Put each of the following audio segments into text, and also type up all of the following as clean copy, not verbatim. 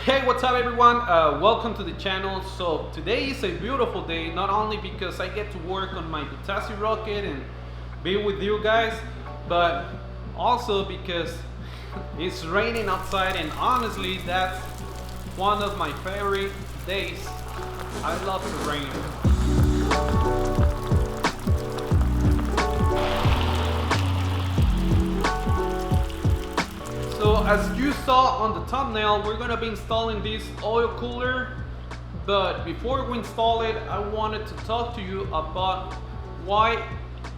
Hey, what's up everyone? Welcome to the channel. So today is a beautiful day, not only because I get to work on my Vitacci rocket and be with you guys, but also because it's raining outside, and honestly that's one of my favorite days. I love the rain. So as you saw on the thumbnail, we're gonna be installing this oil cooler. But before we install it, I wanted to talk to you about why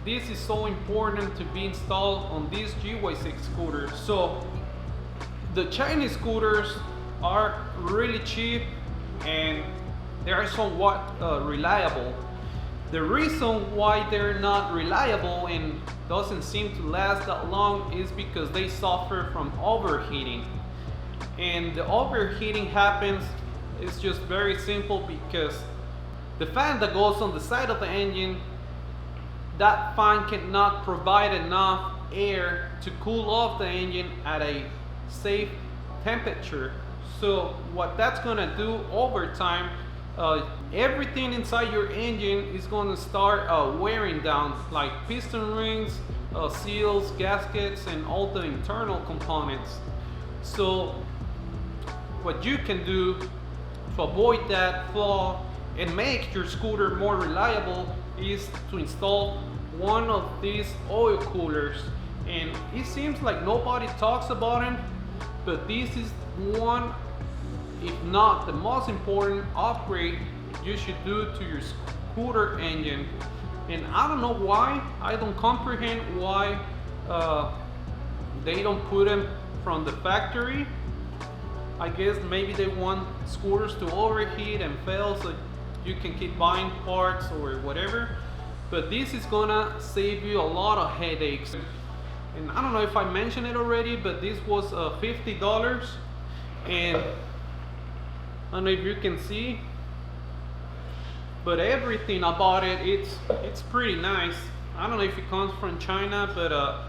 this is so important to be installed on this GY6 scooter. So the Chinese scooters are really cheap and they are somewhat reliable. The reason why they're not reliable and doesn't seem to last that long is because they suffer from overheating. And the overheating happens, it's just very simple, because the fan that goes on the side of the engine, that fan cannot provide enough air to cool off the engine at a safe temperature. So what that's gonna do over time, everything inside your engine is going to start wearing down, like piston rings, seals, gaskets, and all the internal components. So what you can do to avoid that flaw and make your scooter more reliable is to install one of these oil coolers. And it seems like nobody talks about them, but this is one, if not the most important upgrade you should do to your scooter engine. And I don't know why, I don't comprehend why they don't put them from the factory. I guess maybe they want scooters to overheat and fail so you can keep buying parts or whatever. But this is gonna save you a lot of headaches. And I don't know if I mentioned it already, but this was $50. And I don't know if you can see, but everything about it, it's pretty nice. I don't know if it comes from China, but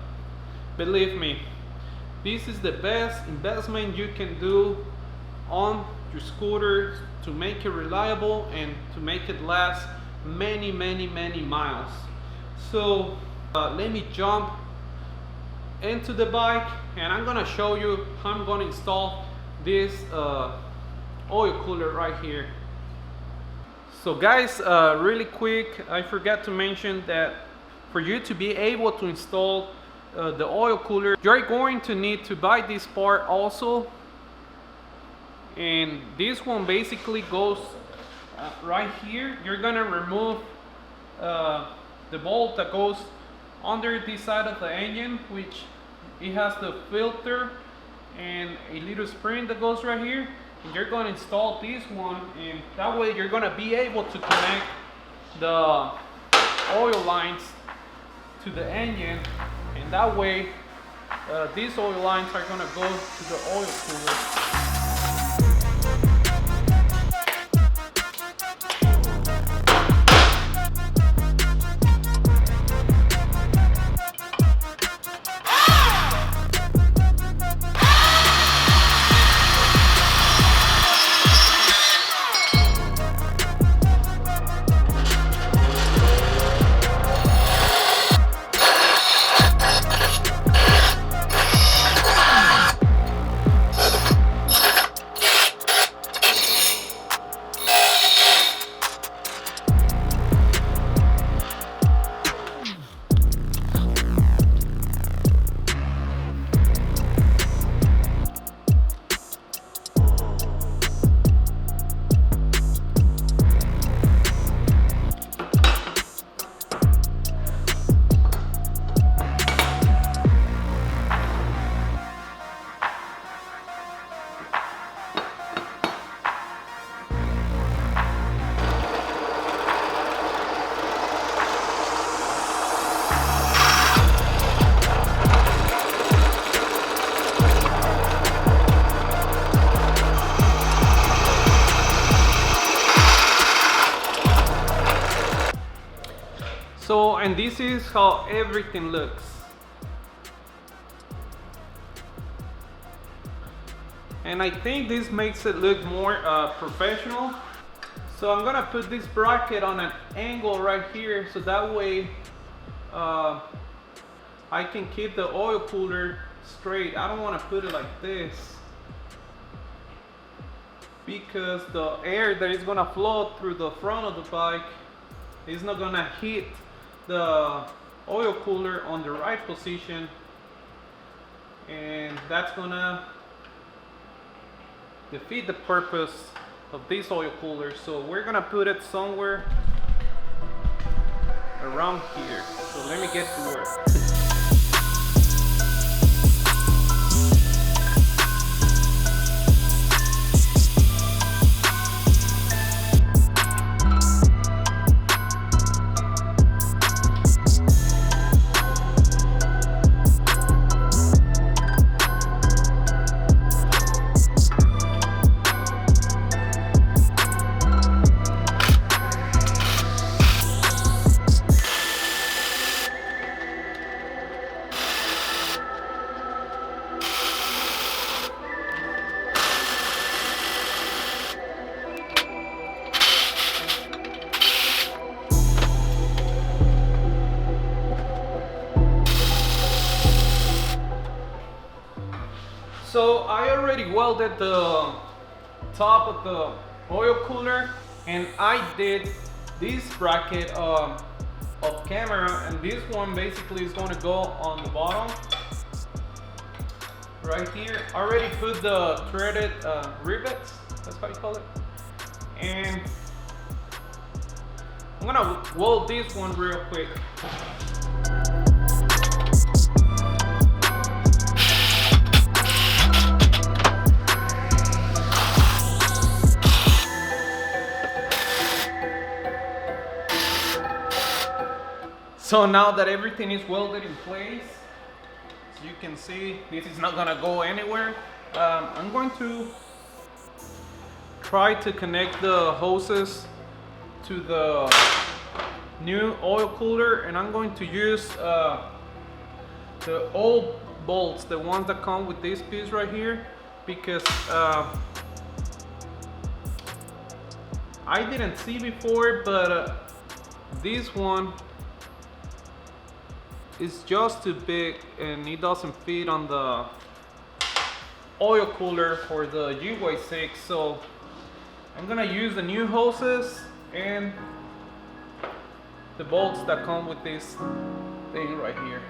believe me, this is the best investment you can do on your scooter to make it reliable and to make it last many miles. So let me jump into the bike and I'm gonna show you how I'm gonna install this oil cooler right here. So guys, really quick, I forgot to mention that for you to be able to install the oil cooler, you're going to need to buy this part also. And this one basically goes right here. You're gonna remove the bolt that goes under this side of the engine, which it has the filter and a little spring that goes right here. And you're going to install this one, and that way you're going to be able to connect the oil lines to the engine, and that way these oil lines are going to go to the oil cooler. So, and this is how everything looks. and I think this makes it look more professional. So I'm gonna put this bracket on an angle right here, so that way I can keep the oil cooler straight. I don't want to put it like this, because the air that is gonna flow through the front of the bike is not gonna hit the oil cooler on the right position, and that's gonna defeat the purpose of this oil cooler. So we're gonna put it somewhere around here. So let me get to work. So I already welded the top of the oil cooler, and I did this bracket off camera, and this one basically is going to go on the bottom right here. I already put the threaded rivets, that's how you call it, and I'm gonna weld this one real quick. So now that everything is welded in place, as you can see, this is not gonna go anywhere. I'm going to try to connect the hoses to the new oil cooler, and I'm going to use the old bolts, the ones that come with this piece right here, because I didn't see before, but this one is just too big and it doesn't fit on the oil cooler for the GY6. So I'm gonna use the new hoses and the bolts that come with this thing right here.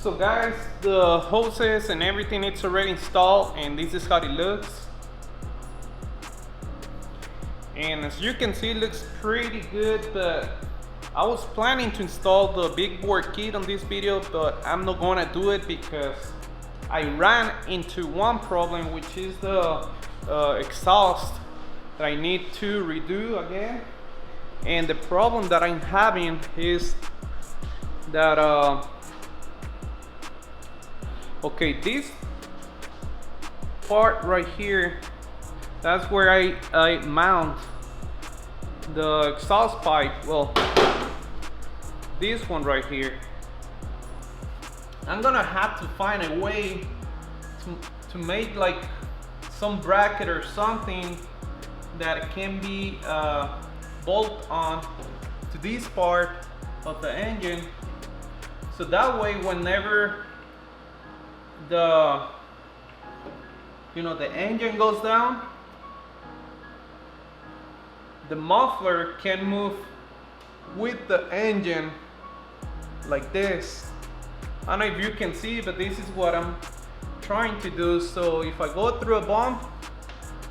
So guys, the hoses and everything, it's already installed, and this is how it looks. And as you can see, it looks pretty good, but I was planning to install the big bore kit on this video, but I'm not gonna do it because I ran into one problem, which is the exhaust that I need to redo again. And the problem that I'm having is that okay, this part right here, that's where I mount the exhaust pipe. Well, this one right here, I'm gonna have to find a way to make like some bracket or something that can be bolt on to this part of the engine, so that way whenever the the engine goes down, the muffler can move with the engine like this. I don't know if you can see, but this is what I'm trying to do. So if I go through a bump,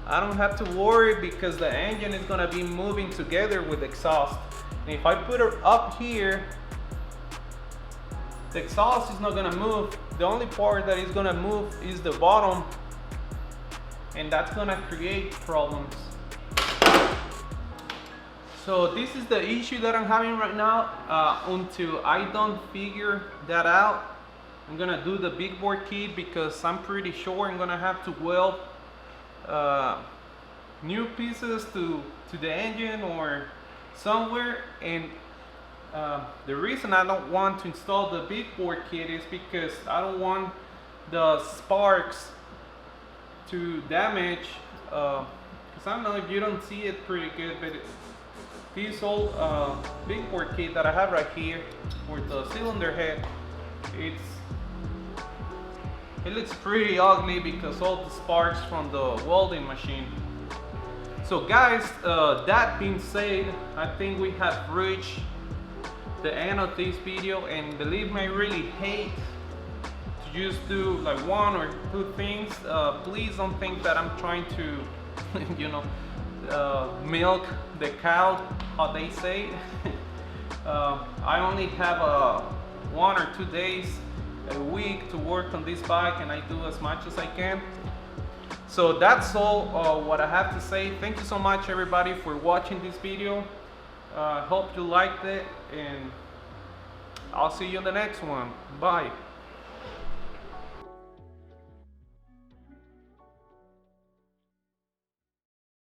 I don't have to worry because the engine is gonna be moving together with the exhaust. And if I put it up here, the exhaust is not gonna move. The only part that is gonna move is the bottom, and that's gonna create problems. So this is the issue that I'm having right now. Until I don't figure that out, I'm gonna do the big bore kit because I'm pretty sure I'm gonna have to weld new pieces to the engine or somewhere. And the reason I don't want to install the big bore kit is because I don't want the sparks to damage. Because I don't know if you don't see it pretty good, but this old big bore kit that I have right here for the cylinder head, it looks pretty ugly because all the sparks from the welding machine. So guys, that being said, I think we have reached the end of this video, and believe me, I really hate to just do like one or two things. Please don't think that I'm trying to milk the cow, how they say. I only have 1 or 2 days a week to work on this bike, and I do as much as I can. So that's all what I have to say. Thank you so much everybody for watching this video. Hope you liked it, and I'll see you in the next one. Bye.